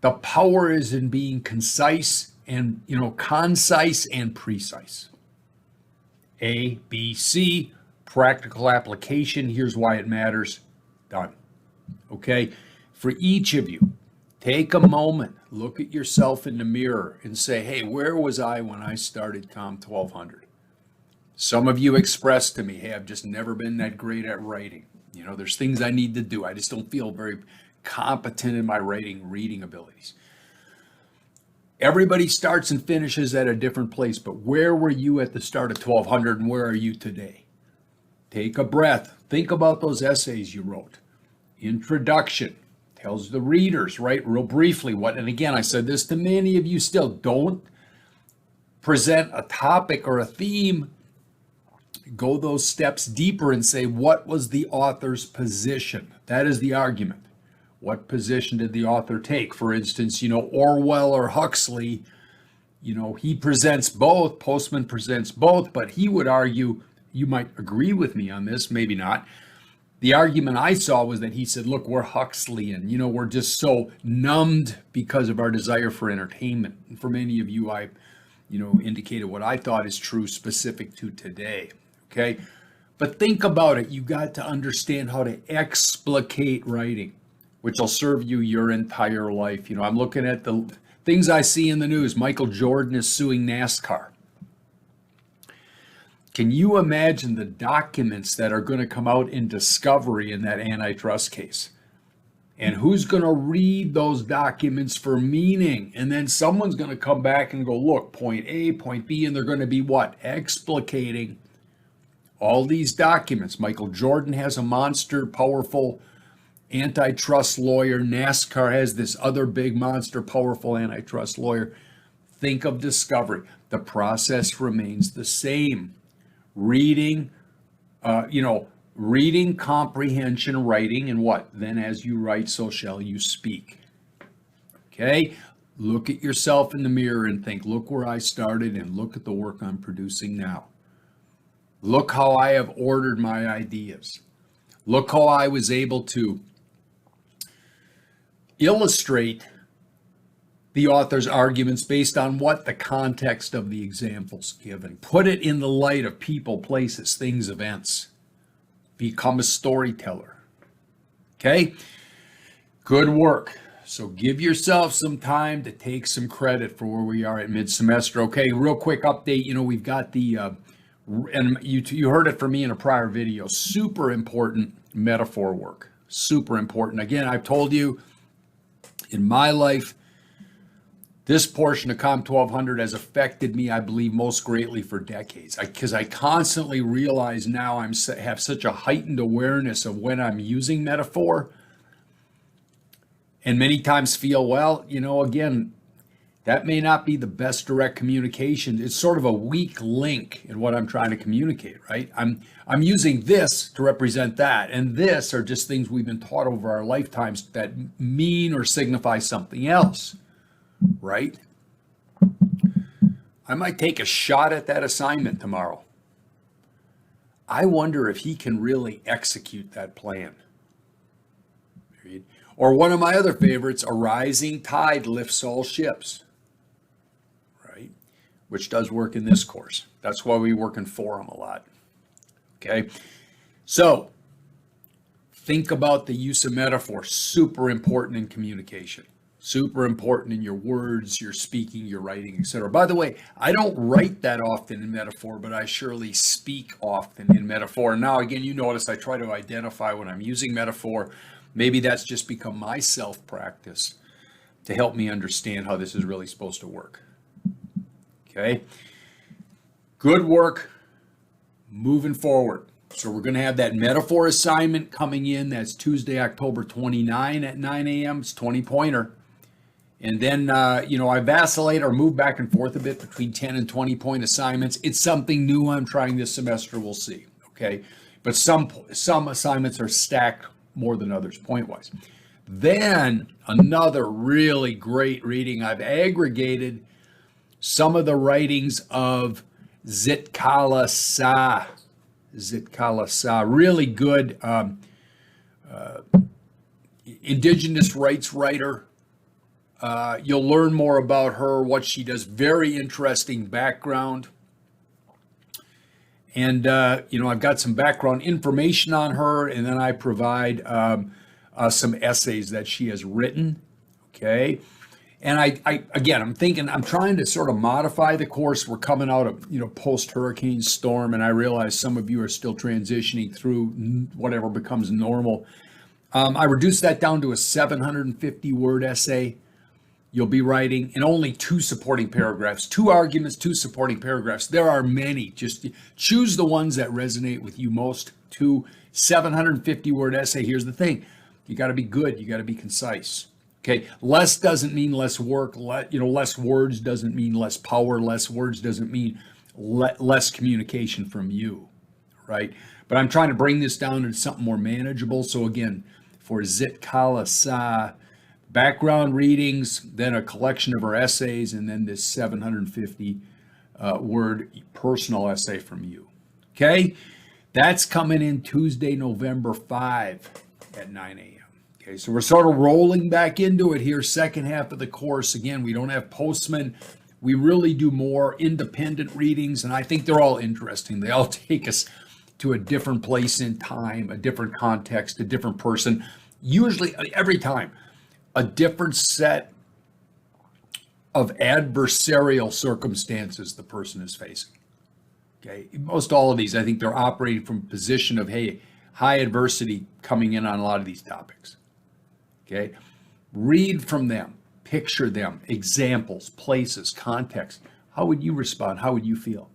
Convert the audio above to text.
The power is in being concise and, concise and precise. A, B, C, practical application. Here's why it matters. Done. Okay? For each of you, take a moment, look at yourself in the mirror and say, hey, where was I when I started COM 1200? Some of you expressed to me, hey, I've just never been that great at writing. There's things I need to do. I just don't feel very competent in my reading abilities. Everybody starts and finishes at a different place, but where were you at the start of 1200 and where are you today? Take a breath. Think about those essays you wrote. Introduction tells the readers, right, real briefly what, and again, I said this to many of you still, don't present a topic or a theme. Go those steps deeper and say, what was the author's position? That is the argument. What position did the author take? For instance, Orwell or Huxley, he presents both, Postman presents both, but he would argue, you might agree with me on this, maybe not. The argument I saw was that he said, look, we're Huxleyan, we're just so numbed because of our desire for entertainment. And for many of you, I, indicated what I thought is true specific to today, okay? But think about it. You got to understand how to explicate writing, which will serve you your entire life. I'm looking at the things I see in the news. Michael Jordan is suing NASCAR. Can you imagine the documents that are going to come out in discovery in that antitrust case? And who's going to read those documents for meaning? And then someone's going to come back and go, look, point A, point B, and they're going to be what? Explicating all these documents. Michael Jordan has a monster, powerful antitrust lawyer. NASCAR has this other big monster, powerful antitrust lawyer. Think of discovery. The process remains the same. Reading, reading, comprehension, writing, and what? Then as you write, so shall you speak. Okay? Look at yourself in the mirror and think, look where I started and look at the work I'm producing now. Look how I have ordered my ideas. Look how I was able to illustrate the author's arguments based on what? The context of the examples given. Put it in the light of people, places, things, events. Become a storyteller. Okay? Good work. So give yourself some time to take some credit for where we are at mid-semester. Okay, real quick update. We've got the, and you heard it from me in a prior video, super important metaphor work. Super important. Again, I've told you, in my life, this portion of COM 1200 has affected me, I believe, most greatly for decades. Because I constantly realize now I have such a heightened awareness of when I'm using metaphor. And many times feel, well, again, that may not be the best direct communication. It's sort of a weak link in what I'm trying to communicate, right? I'm using this to represent that. And this are just things we've been taught over our lifetimes that mean or signify something else. Right? I might take a shot at that assignment tomorrow. I wonder if he can really execute that plan. Or one of my other favorites, a rising tide lifts all ships. Right? Which does work in this course. That's why we work in forum a lot. Okay? So, think about the use of metaphor. Super important in communication. Super important in your words, your speaking, your writing, etc. By the way, I don't write that often in metaphor, but I surely speak often in metaphor. Now, again, you notice I try to identify when I'm using metaphor. Maybe that's just become my self-practice to help me understand how this is really supposed to work. Okay? Good work. Moving forward. So we're going to have that metaphor assignment coming in. That's Tuesday, October 29 at 9 a.m. It's 20-pointer. And then, I vacillate or move back and forth a bit between 10 and 20-point assignments. It's something new I'm trying this semester. We'll see. Okay. But some assignments are stacked more than others point-wise. Then another really great reading. I've aggregated some of the writings of Zitkala Sa. Zitkala Sa. Really good indigenous rights writer. You'll learn more about her, what she does. Very interesting background. And, I've got some background information on her, and then I provide some essays that she has written. Okay. And I'm trying to sort of modify the course. We're coming out of, post-hurricane storm, and I realize some of you are still transitioning through whatever becomes normal. I reduced that down to a 750-word essay. You'll be writing in only 2 supporting paragraphs, 2 arguments, 2 supporting paragraphs. There are many. Just choose the ones that resonate with you most. 2 750-word essay. Here's the thing. You got to be good. You got to be concise. Okay. Less doesn't mean less work. Less words doesn't mean less power. Less words doesn't mean less communication from you. Right. But I'm trying to bring this down into something more manageable. So again, for Zitkala Sa, background readings, then a collection of her essays, and then this 750 word personal essay from you. Okay, that's coming in Tuesday, November 5 at 9 a.m. Okay, so we're sort of rolling back into it here, second half of the course. Again, we don't have postmen. We really do more independent readings, and I think they're all interesting. They all take us to a different place in time, a different context, a different person, usually every time a different set of adversarial circumstances the person is facing. Okay, most all of these, I think they're operating from a position of, hey, high adversity coming in on a lot of these topics. Okay, read from them, picture them, examples, places, context. How would you respond? How would you feel?